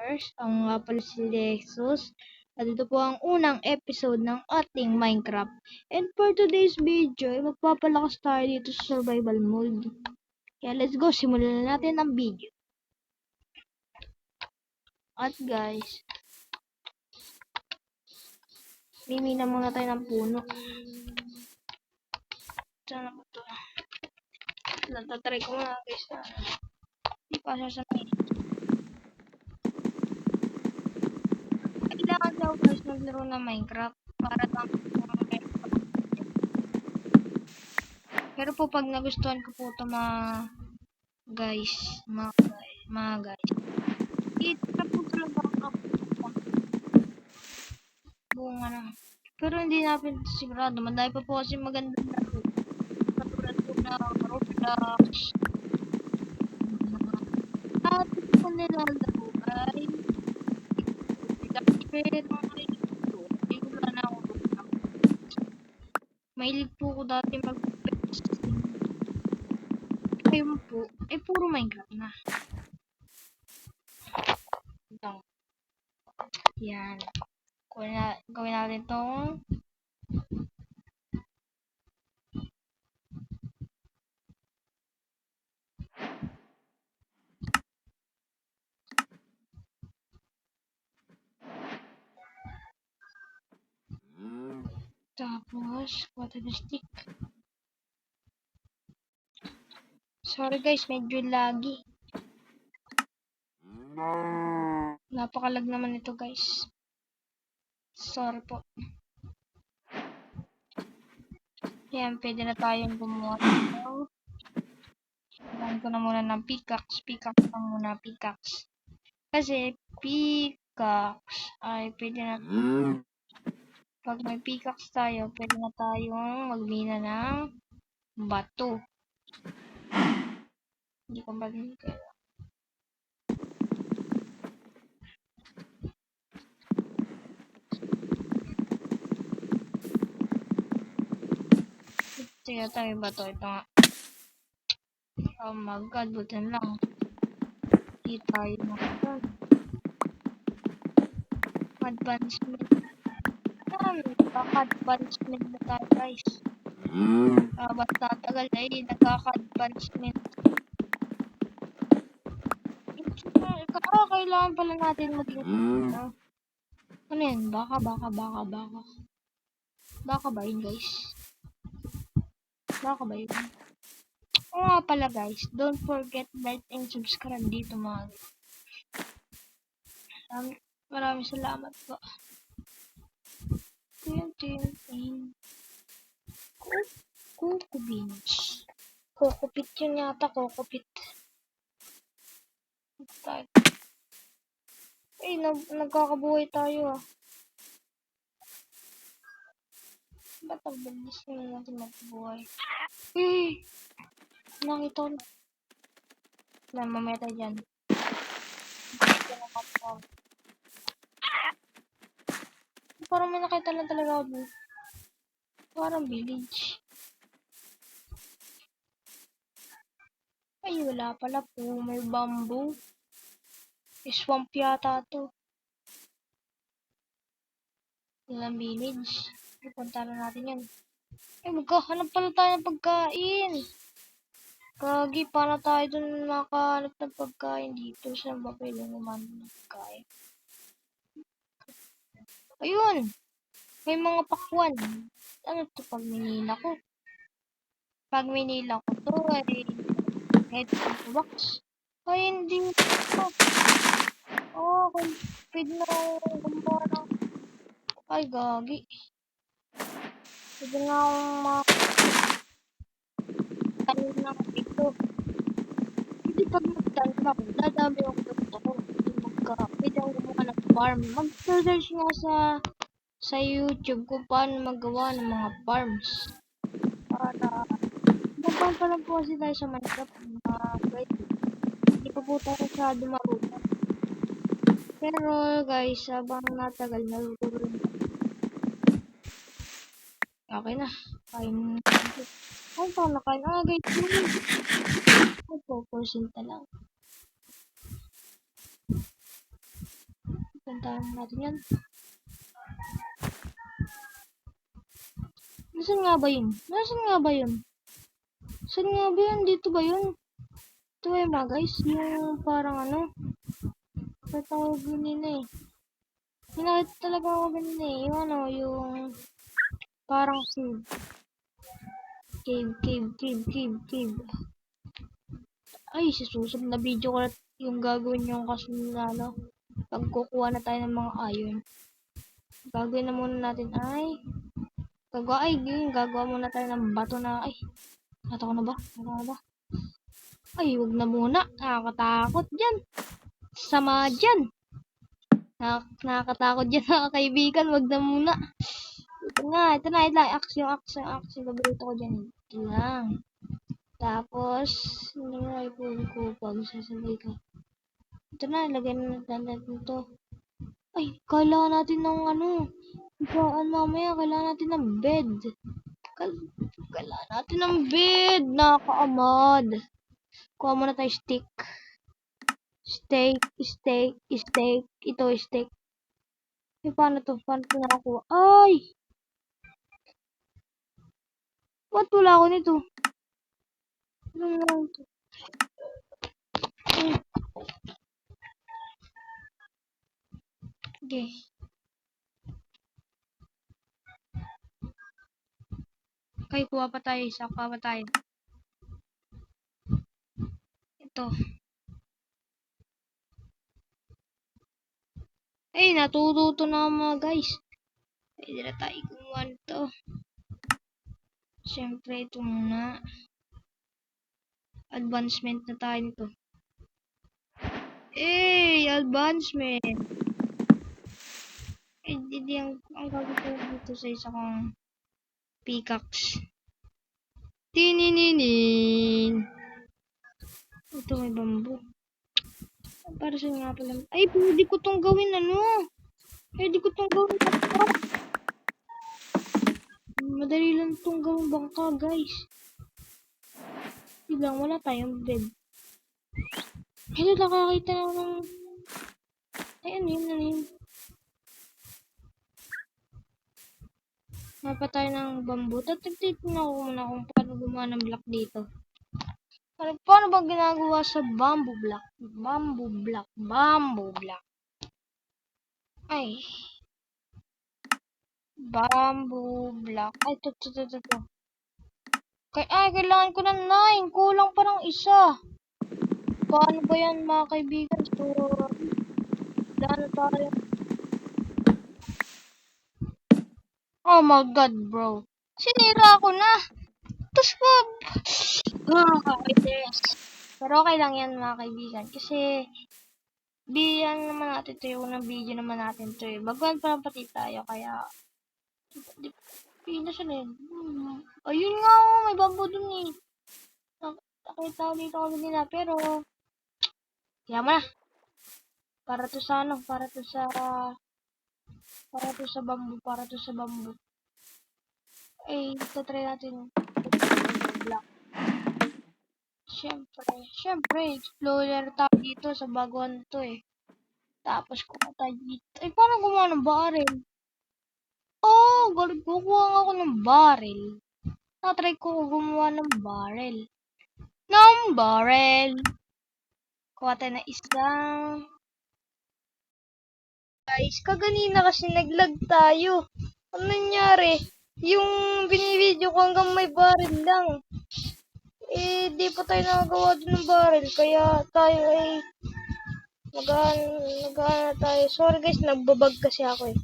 Gamers. Ang nga pala si Lexus. At ito po ang unang episode ng ating Minecraft. And for today's video, ay magpapalakas tayo dito sa survival mode. Kaya let's go, simulan na natin ang video. At guys, mimina muna tayo ng puno. Sana ba ito? Natatry ko nga guys na. Hindi pa sasabihin. Kailangan daw guys maglaro ng Minecraft para lang pero po pag nagustuhan ko po ito mga guys, ito na po talaga ako bunga na. Pero hindi natin sigurado, madami pa po kasi magandang laro. Katulad po na Roblox. At ito po nilalaro ay pero hindi ko na ako Roblox. Mahilig po ko dati mag-pets. Ayun po, ay puro Minecraft na. Ito. Yan. Gawin natin itong tapos water stick. Sorry guys, medyo laggy. Napakalag naman ito guys. Sorry po. Yan, pwede na tayong gumawa. Gawin ko na muna ng pickaxe. Pickaxe lang muna, pickaxe. Kasi pickaxe ay pwede na. Pag may pickaxe tayo, pwede na tayong magmina ng bato. Hindi ko ba din kaya. Sige tayo bato. Ito nga. Oh my god, butin lang. Hindi tayo makagod. Advancement. Nagkaka-advancement na tayo guys. Basta tagal ay nagkaka-advancement. Kailangan pala natin maging ano yan? Baka. Baka ba yun guys? Baka ba yun? O nga pala guys, don't forget like and subscribe dito mga guys. Maraming salamat po. Coco beans. Kokopit yun yata, kokopit. Eh, nagkakabuhay tayo ah. Ba't ang bilis na natin magbuhay? Eh! Nakita ko na. Wala, mamaya tayo dyan. Parang may nakita lang talaga ako dun. Parang village. Ay, wala pala po. May bamboo. Swamp yata to. Walang village. Ipunta na natin yan. Eh, magkahanap pala tayo ng pagkain. Kagi, para tayo dun makahanap ng pagkain dito. Saan ba pwede naman ng pagkain? Ayun! May mga pakwan. Ano to pag minila ko? Pag minila ko to ay headphone box. Ay, hindi ko. Oh, pwede na gumawa ng... Ay, gagi. Pwede na akong tanim ng ito. Hindi pag nagtanim ako, dadami ako dito ako. Pwede akong gumawa ng farm. Mag-search nga sa YouTube kung paano magawa ng mga farms. Para mabang pa lang po kasi tayo sa Minecraft. Hindi pa po tayo masyado marunong. Pero guys, habang natagal, narutuloy. Okay na. Kain. Ay, pa nakain. Guys. Ay, 4% na lang. Puntahan natin yan. Nasaan nga ba yun? Nasaan nga ba yun? Saan nga ba yun? Dito ba yun? Ito ba yung mga guys? Yung parang ano? Nakita ko ganina eh. Nakita talaga ako ganina eh. Yung ano, yung parang cave. Cave. Ay, sa susunod na video ko yung gagawin yung kasunod na ano. Pagkukuha na tayo ng mga iron. Gagawin na muna natin ay gagawa muna tayo ng bato na ay. Nato ko na ba? Ay, wag na muna. Nakakatakot dyan. Sama dyan. Nakakatakot dyan mga kaibigan. Wag na muna. Ito na. Action. Paborito ko dyan. Ito lang. Tapos, hindi na ko pag sasabay ka. Ito na, lagyan na natin ito. Ay, kailangan natin ng ano. Mamaya, kailangan natin ng bed. Kailangan natin ng bed. Nakaamad. Kuha muna tayo stick. Steak. Ito, steak. Eh, paano to nakakuha? Ay! Ba't wala ako nito? Ano lang to? Okay. Okay, kuha pa tayo. Isa pa tayo. Ito. Ay, natututo na mga guys. Pwede na tayo gumawa nito. Siyempre, ito muna. Advancement na tayo nito. Advancement. Hindi ang gagawin ko dito sa isa kong pickaxe. Tininin. Ito may bamboo. Para sa nga pala. Ay, pwede ko tong gawin Madali lang tong gawin bangka, guys. Biglang wala tayong bed. Hello, nakakita na ng... Ay, ano yun? Napatay ng bamboo. Titignan ako muna kung paano gumawa ng block dito. Paano ba ginagawa sa bamboo block? Bamboo block. Ay. Bamboo block. Ay, ito. Kailangan ko ng 9. Kulang pa ng isa. Paano ba yan mga kaibigan? So, daan tayo. Oh my god, bro. Sinira ako na. Tapos pa. Pero okay lang yan mga kaibigan. Kasi, biyan naman natin ito. Yung unang video naman natin ito eh. Baguhan pa lang pati tayo. Kaya, Pinas na yun. Ayun nga, may bamboo dun eh. Nakita ko dito kanina, pero kaya mo na. Para to sa bamboo. Eh, try natin. Block. Siyempre, explorer tayo dito sa baguhan to eh. Tapos kuha tayo dito. Ay, paano gumawa ng barrel? Oh, kukuha nga ako ng barrel. Natry ko gumawa ng barrel. Kuha tayo na isang... Guys, kaganina kasi naglag tayo. Ano nangyari? Yung binibideo ko hanggang may barrel lang. Eh, di pa tayo nakagawa dun ng barrel. Kaya tayo ay... Nag-ano tayo. Sorry guys, nagbabag kasi ako eh.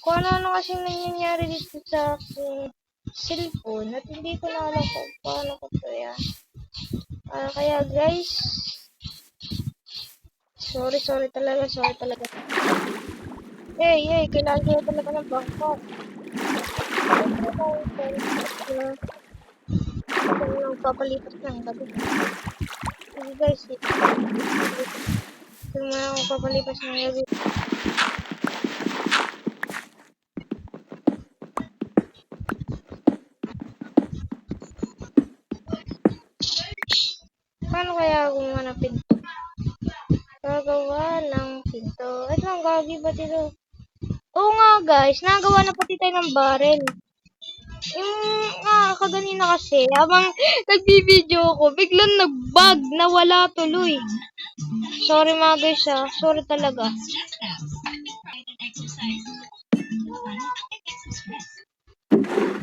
Kung ano kasi nangyayari dito sa aking cellphone at hindi ko na alam kung paano ko ito yan. Kaya guys, sorry talaga. Hey, kailangan ko talaga ng bangkok. Kung papalipas ng gabi. Sige guys, kung akong papalipas ng gabi. Paano kaya gumawa ng pinto? Gagawa ng pinto. Ito ang gagi ba dito? Oo nga guys, nagawa na pati tayo ng barrel. Yung kaganina kasi, habang nagbibideo ko, biglang nag-bug, nawala tuloy. Sorry mga guys sorry talaga.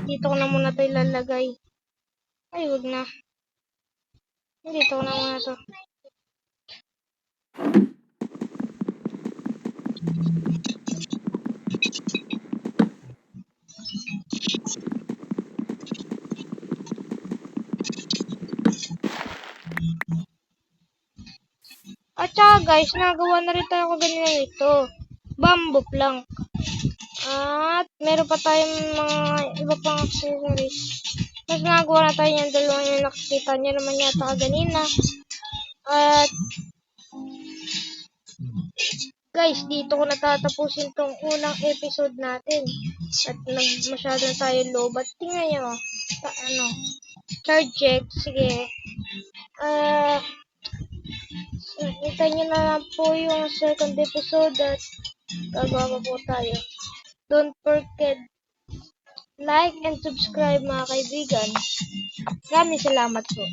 Dito ko na muna ito ilalagay. Ay, wag na. Dito ko na muna ito. At saka guys, nagawa na rin tayo kaganina nito. Bamboo plank. At meron pa tayong mga iba pang accessories. Mas nagawa na tayo yung dalawang yung nakikita nyo naman yata kaganina. At guys, dito ko natatapusin tong unang episode natin. At masyado na tayo low. But tingnan nyo. Charge check. Sige. Hintayin nyo na lang po yung second episode at gagawa po tayo. Don't forget like and subscribe mga kaibigan. Maraming salamat po.